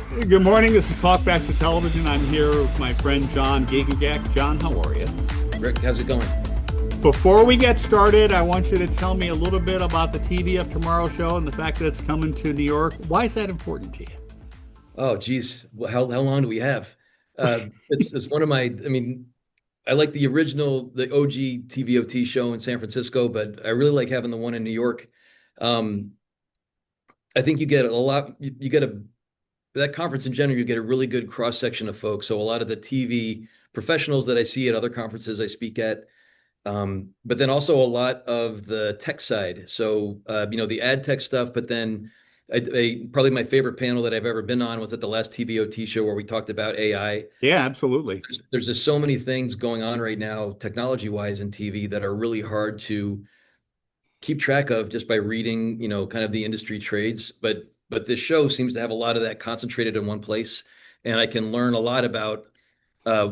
Good morning. This is Talk Back to Television. I'm here with my friend John Giegengack. John, how are you? Rick, how's it going? Before we get started, I want you to tell me a little bit about the TV of Tomorrow show and the fact that it's coming to New York. Why is that important to you? Oh, geez. Well, how long do we have? It's one of my, I like the original, the OG TVOT show in San Francisco, but I really like having the one in New York. Um, I think you get a lot, you get that conference in general, you get a really good cross section of folks. So a lot of the TV professionals that I see at other conferences I speak at, but then also a lot of the tech side. So, the ad tech stuff, but then probably my favorite panel that I've ever been on was at the last TVOT show where we talked about AI. Yeah, absolutely. There's just so many things going on right now, technology wise in TV that are really hard to keep track of just by reading, kind of the industry trades. But this show seems to have a lot of that concentrated in one place, and I can learn a lot about, uh,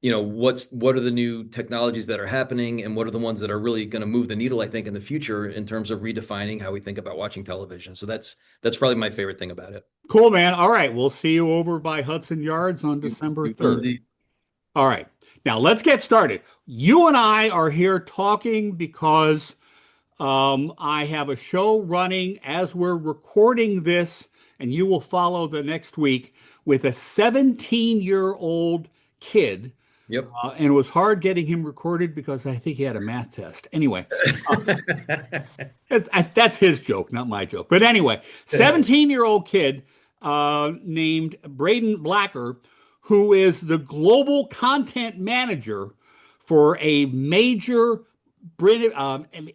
what are the new technologies that are happening, and what are the ones that are really going to move the needle, I think, in the future in terms of redefining how we think about watching television. So that's probably my favorite thing about it. Cool, man. All right. We'll see you over by Hudson Yards on December You will 3rd. indeed. All right. Now let's get started. You and I are here talking because I have a show running as we're recording this, and you will follow the next week with a 17-year-old kid. Yep. And it was hard getting him recorded because I think he had a math test. Anyway, that's his joke, not my joke. But anyway, 17-year-old kid named Braden Blacker, who is the global content manager for a major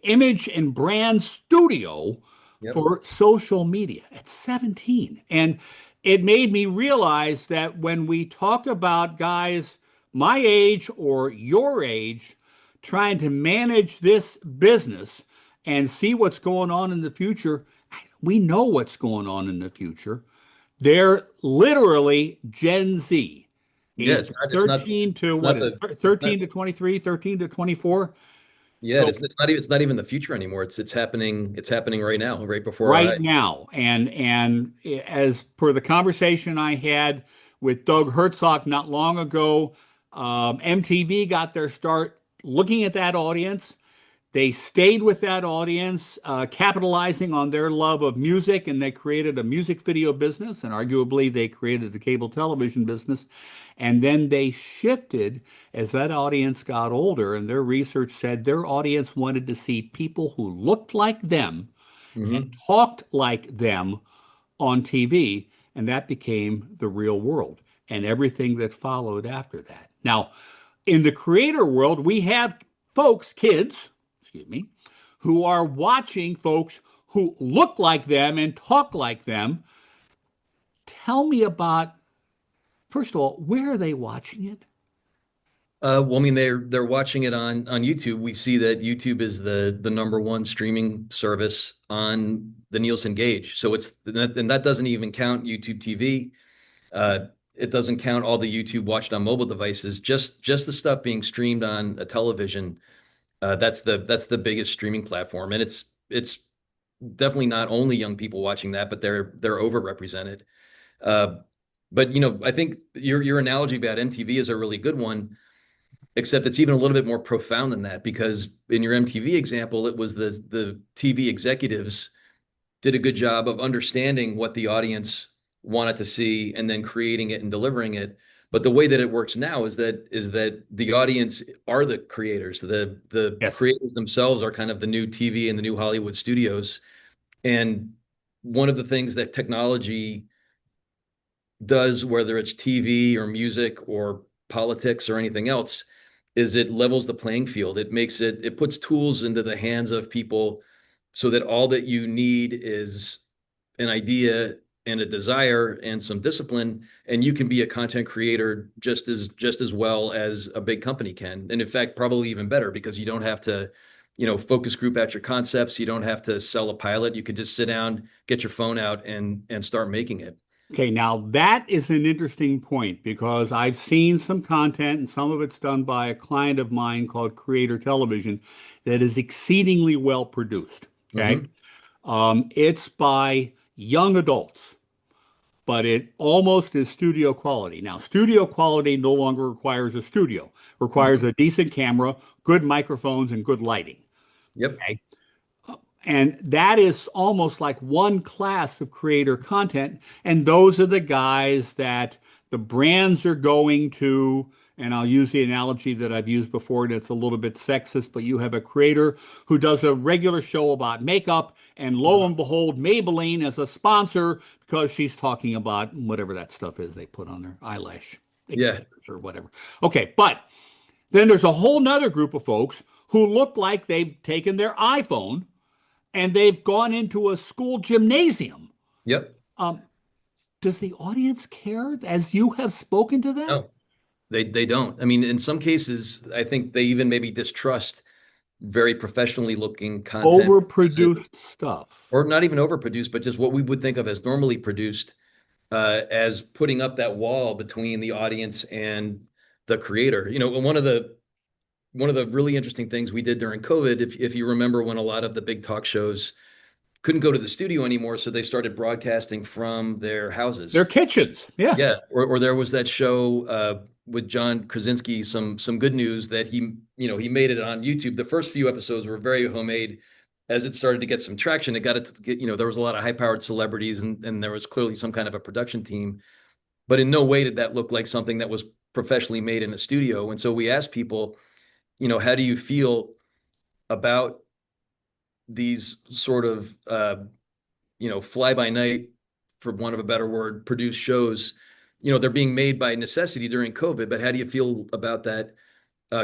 image and brand studio Yep. for social media at 17. And it made me realize that when we talk about guys my age or your age trying to manage this business and see what's going on in the future, we know what's going on in the future. They're literally Gen Z. Yeah, Age 13 to it's what not is it? 13 to 23, 13 to 24. yeah, So it's not even the future anymore. It's happening right now, right before our right eyes. now, and as per the conversation I had with Doug Herzog not long ago, MTV got their start looking at that audience. They stayed with that audience, capitalizing on their love of music, and they created a music video business, and arguably they created the cable television business. And then they shifted as that audience got older, and their research said their audience wanted to see people who looked like them and Hmm. talked like them on TV, and that became the real world and everything that followed after that. Now, in the creator world, we have folks, kids, excuse me, who are watching folks who look like them and talk like them. Tell me about, first of all, where are they watching it? Well, they're watching it on YouTube. We see that YouTube is the number one streaming service on the Nielsen gauge. So and that doesn't even count YouTube TV. It doesn't count all the YouTube watched on mobile devices. Just the stuff being streamed on a television. That's the biggest streaming platform, and it's definitely not only young people watching that, but they're overrepresented. Uh, but I think your analogy about MTV is a really good one, except it's even a little bit more profound than that, because in your MTV example, it was the TV executives did a good job of understanding what the audience wanted to see and then creating it and delivering it. But the way that it works now is that the audience are the creators. The Yes. creators themselves are kind of the new TV and the new Hollywood studios. And one of the things that technology does, whether it's TV or music or politics or anything else, is it levels the playing field. It puts tools into the hands of people so that all that you need is an idea and a desire and some discipline, and you can be a content creator just as well as a big company can. And in fact, probably even better, because you don't have to, focus group out your concepts. You don't have to sell a pilot. You can just sit down, get your phone out, and start making it. Okay, now that is an interesting point because I've seen some content and some of it's done by a client of mine called Creator Television that is exceedingly well produced. Okay. Hmm. It's by young adults but it almost is studio quality. Now, studio quality no longer requires a studio, requires Mhm. a decent camera, good microphones, and good lighting. Yep. Okay. And that is almost like one class of creator content. And those are the guys that the brands are going to. And I'll use the analogy that I've used before, and it's a little bit sexist, but you have a creator who does a regular show about makeup, and lo Mhm. and behold, Maybelline is a sponsor because she's talking about whatever that stuff is they put on their eyelash Yeah. extenders or whatever. Okay, but then there's a whole nother group of folks who look like they've taken their iPhone and they've gone into a school gymnasium. Yep. Um, does the audience care as you have spoken to them? No, they don't. I mean, in some cases, I think they even maybe distrust very professionally looking content because it, Overproduced stuff. or not even overproduced, but just what we would think of as normally produced, as putting up that wall between the audience and the creator. You know, one of the really interesting things we did during COVID, if you remember, when a lot of the big talk shows couldn't go to the studio anymore, so they started broadcasting from their Their houses. kitchens. Yeah. Yeah, or there was that show with John Krasinski, some good news that he made it on YouTube. The first few episodes were very homemade. As it started to get some traction, it got it to get, there was a lot of high-powered celebrities and there was clearly some kind of a production team, but in no way did that look like something that was professionally made in a studio. And so we asked people, how do you feel about these sort of fly by night, for want of a better word, produced shows? They're being made by necessity during COVID, but how do you feel about that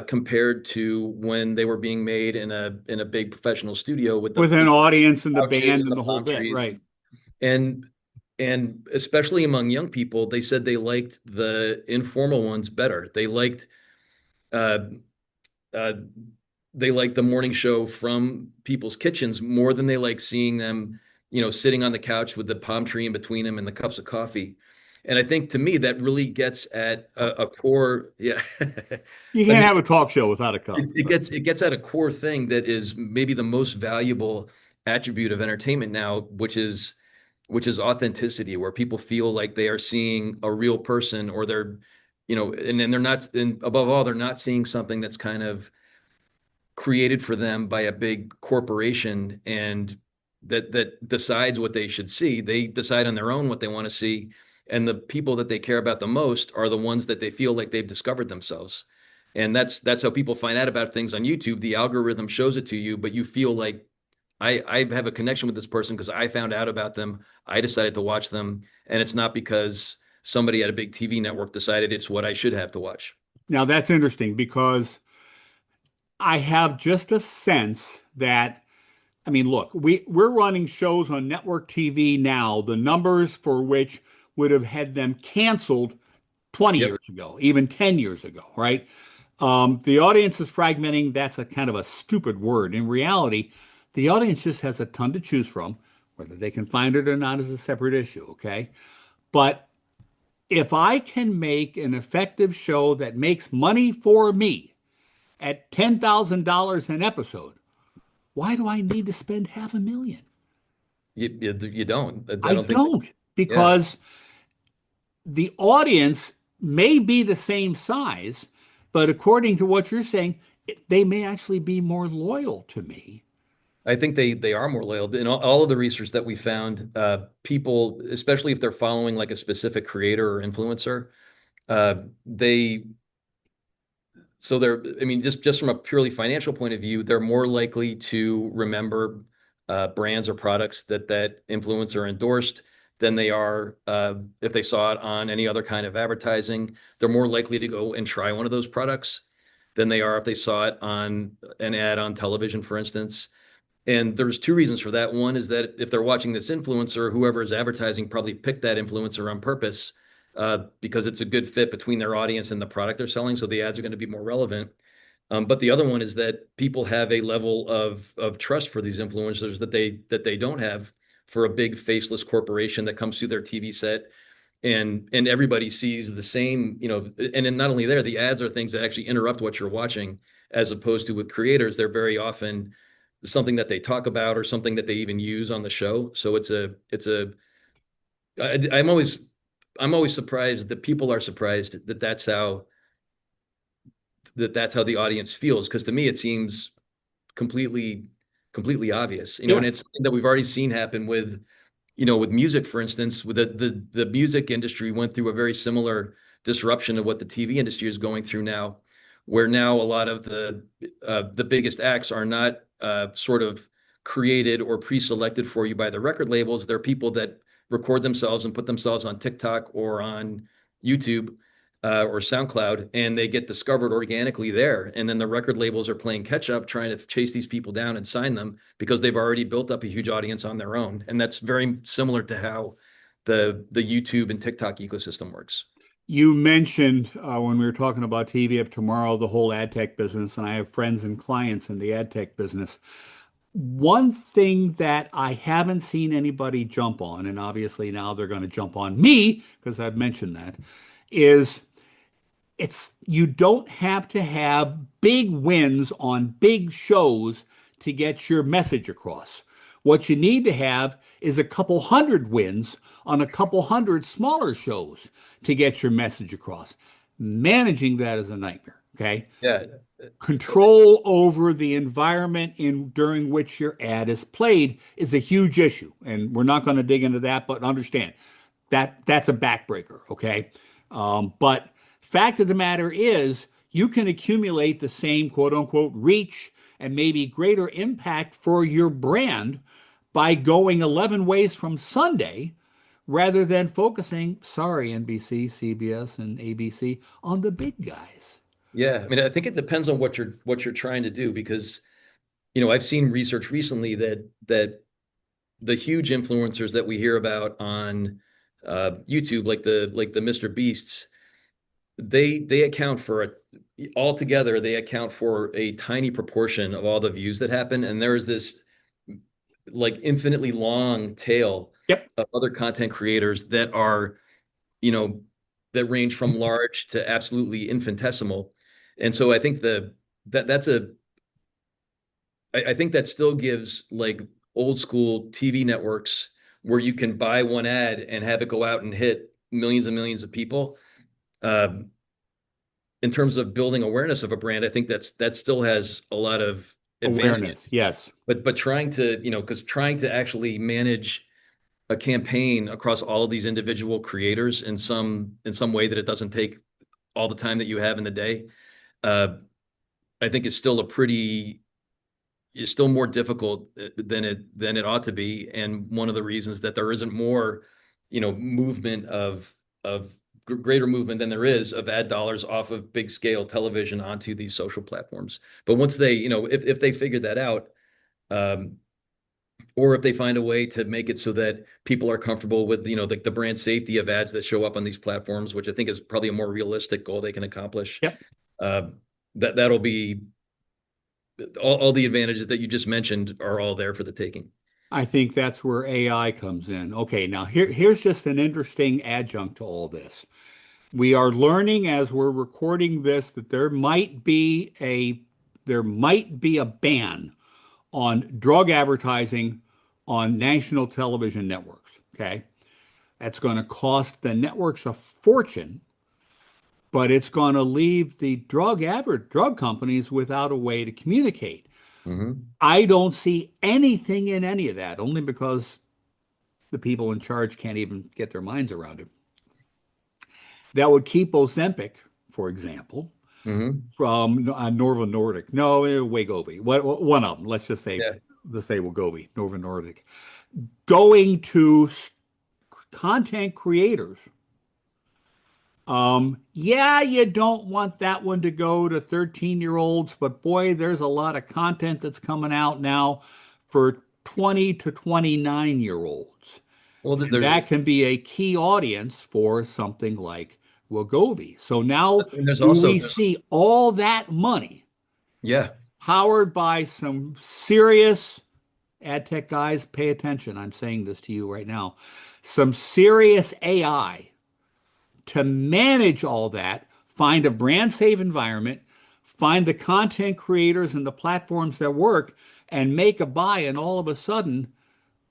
compared to when they were being made in a big professional studio with the With an audience and the couches band and and the the whole palm bit. trees Right. and and especially among young people, they said they liked the informal ones better. Uh, uh, they like the morning show from people's kitchens more than they like seeing them, sitting on the couch with the palm tree in between them and the cups of coffee. And I think to me that really gets at a core, yeah. You I can't mean, have a talk show without a it, cup. it But gets it gets at a core thing that is maybe the most valuable attribute of entertainment now, which is authenticity, where people feel like they are seeing a real person, or they're, and then they're not, and above all, they're not seeing something that's kind of created for them by a big corporation and that decides what they should see. They decide on their own what they want to see, and the people that they care about the most are the ones that they feel like they've discovered themselves. And that's how people find out about things on YouTube. The algorithm shows it to you, but you feel like I have a connection with this person because I found out about them. I decided to watch them, and it's not because somebody at a big TV network decided it's what I should have to watch. now that's interesting because I have just a sense that I mean, look, we're running shows on network TV now, the numbers for which would have had them canceled 20 Yep. years ago, even 10 years ago, right? The audience is fragmenting. That's a kind of a stupid word. In reality, the audience just has a ton to choose from. Whether they can find it or not is a separate issue, okay? But if I can make an effective show that makes money for me at $10,000 an episode, why do I need to spend half a million? You don't. I I don't think. don't, Yeah. because the audience may be the same size, but according to what you're saying, they may actually be more loyal to me. I think they are more loyal. In all of the research that we found, people, especially if they're following like a specific creator or influencer, they I mean, just from a purely financial point of view, they're more likely to remember brands or products that influencer endorsed than they are if they saw it on any other kind of advertising. They're more likely to go and try one of those products than they are if they saw it on an ad on television, for instance. And there's two reasons for that. One is that if they're watching this influencer, whoever is advertising probably picked that influencer on purpose because it's a good fit between their audience and the product they're selling. So the ads are going to be more relevant. But the other one is that people have a level of trust for these influencers that they don't have for a big faceless corporation that comes through their TV set, and everybody sees the same, and then not only there, the ads are things that actually interrupt what you're watching, as opposed to with creators, they're very often something that they talk about or something that they even use on the show. So I'm always surprised that people are surprised that that's how the audience feels. Because to me, it seems completely completely obvious, Yeah. and it's something that we've already seen happen with, with music, for instance. With the music industry went through a very similar disruption of what the TV industry is going through now, where now a lot of the biggest acts are not sort of created or pre-selected for you by the record labels. They're people that record themselves and put themselves on TikTok or on YouTube or SoundCloud, and they get discovered organically there. And then the record labels are playing catch up, trying to chase these people down and sign them because they've already built up a huge audience on their own. And that's very similar to how the YouTube and TikTok ecosystem works. You mentioned when we were talking about TV of tomorrow, the whole ad tech business, and I have friends and clients in the ad tech business. One thing that I haven't seen anybody jump on, and obviously now they're going to jump on me because I've mentioned that, is you don't have to have big wins on big shows to get your message across. What you need to have is a couple hundred wins on a couple hundred smaller shows to get your message across. Managing that is a nightmare, okay? Yeah. Control over the environment in during which your ad is played is a huge issue, and we're not going to dig into that, but understand that that's a backbreaker, okay? But fact of the matter is, you can accumulate the same quote unquote reach and maybe greater impact for your brand by going 11 ways from Sunday rather than focusing, sorry, NBC, CBS, and ABC, on the big guys. Yeah. I mean, I think it depends on what you're trying to do because, I've seen research recently that the huge influencers that we hear about on YouTube, like the Mr. Beasts, they account for altogether they account for a tiny proportion of all the views that happen, and there is this like infinitely long tail Yep. of other content creators that are, you know, that range from large to absolutely infinitesimal. And so I think that's a I think that still gives like old school TV networks where you can buy one ad and have it go out and hit millions and millions of people. Um, in terms of building awareness of a brand, I think that still has a lot of Awareness, advantages. yes. But trying to, because trying to actually manage a campaign across all of these individual creators in some way that it doesn't take all the time that you have in the day, uh, I think is still more difficult than it ought to be. And one of the reasons that there isn't more, movement of greater movement than there is of ad dollars off of big scale television onto these social platforms. But once they, if they figure that out, um, or if they find a way to make it so that people are comfortable with, the brand safety of ads that show up on these platforms, which I think is probably a more realistic goal they can accomplish. Yep. Uh, that'll be all the advantages that you just mentioned are all there for the taking. I think that's where AI comes in. Okay, now here's just an interesting adjunct to all this. We are learning as we're recording this that there might be a ban on drug advertising on national television networks. Okay. That's going to cost the networks a fortune, but it's going to leave the drug companies without a way to communicate. Hmm. I don't see anything in any of that, only because the people in charge can't even get their minds around it. That would keep Ozempic, for example, Hmm. from Norva Nordic. No, Wegovy. One of them. Yeah. Let's say Wegovy, Norva Nordic, going to content creators. Yeah, you don't want that one to go to 13-year-olds, but boy, there's a lot of content that's coming out now for 20 to 29-year-olds. Well, And there's that can be a key audience for something like Wegovy. So now, and there's do also we see all that money yeah. powered by some serious ad tech guys? Pay attention. I'm saying this to you right now. Some serious AI to manage all that, find a brand safe environment, find the content creators and the platforms that work, and make a buy. And all of a sudden,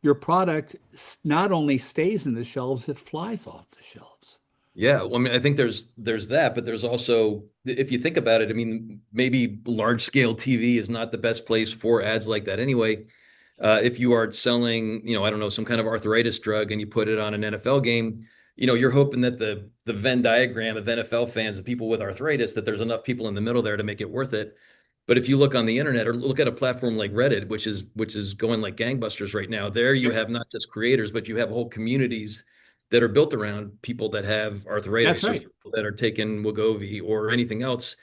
your product not only stays in the shelves, it flies off the shelves. Yeah, well, I mean, I think there's that, but there's also, if you think about it, I mean, maybe large scale TV is not the best place for ads like that anyway. If you are selling, I don't know, some kind of arthritis drug and you put it on an NFL game, you're hoping that the Venn diagram of NFL fans, of people with arthritis, that there's enough people in the middle there to make it worth it. But if you look on the internet or look at a platform like Reddit, which is going like gangbusters right now, there you have not just creators, but you have whole communities that are built around people that have That's arthritis or right. people that are taking Wegovy or anything else.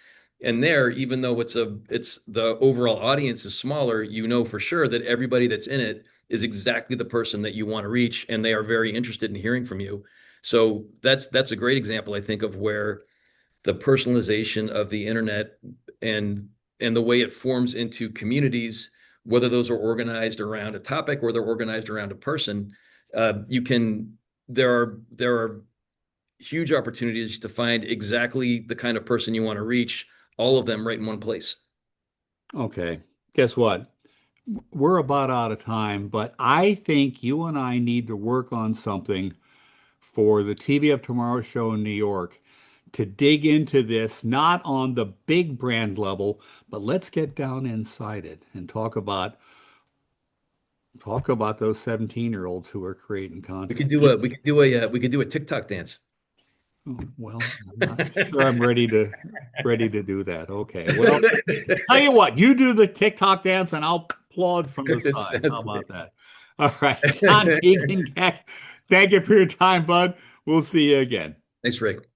And there, even though it's the overall audience is smaller, for sure that everybody that's in it is exactly the person that you want to reach, and they are very interested in hearing from you. So that's a great example, I think, of where the personalization of the internet and and the way it forms into communities, whether those are organized around a topic or they're organized around a person, you can there are huge opportunities to find exactly the kind of person you want to reach, all of them right in one place. Okay. Guess what? We're about out of time, but I think you and I need to work on something for the TV of Tomorrow show in New York to dig into this, not on the big brand level, but let's get down inside it and talk about those 17-year-olds who are creating We could content. do a we could do a we could do a TikTok dance. Oh, well, I'm not sure I'm ready to do that. Okay. Well, tell you what, you do the TikTok dance and I'll applaud from the That side. sounds How about great. that? All right. John Giegengack, thank you for your time, bud. We'll see you again. Thanks, Rick.